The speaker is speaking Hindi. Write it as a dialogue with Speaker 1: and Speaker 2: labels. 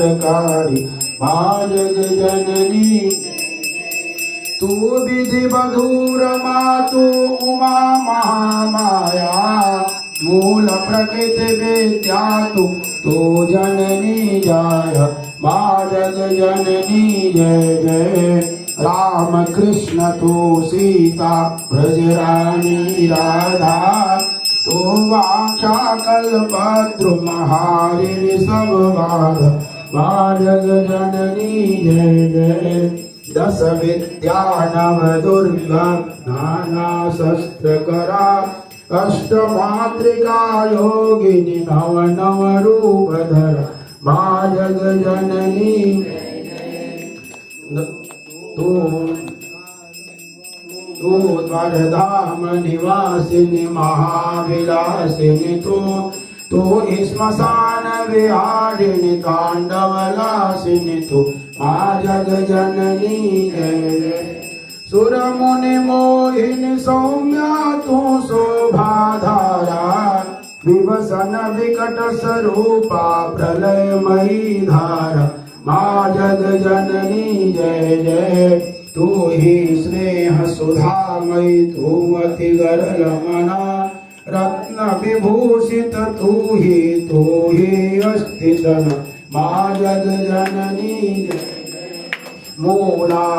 Speaker 1: मंगलकारी माँ जग जननी। तू विधि बधूर मातु उमा महामाया मूल प्रकृति विद्या तू जननी जाय माँ जग जननी जय जय। राम कृष्ण तू सीता ब्रज रानी राधा तू वाचा कल्पद्रु महारिणि सब बाध माँ जग जननी जय जय। दस विद्या नव दुर्गा नाना शस्त्र करा अष्ट मातृका योगिनी नव नव रूप धर माँ जग जननी। तू द्वारधाम निवासिनी महाविलासिनी तू श्मशान विहारिणी तांडवलासिनी तू माँ जग जननी जय जय। सुर मुनि मोहिनी सौम्या तू शोभाधारा विवसन विकट स्वरूपा प्रलयमयी धारा माँ जग जननी जय जय। तू ही स्नेह सुधामयी तू अति गरल मना रत्न विभूषित तू ही अस्तितन माँ जग जननी जय जय। मूला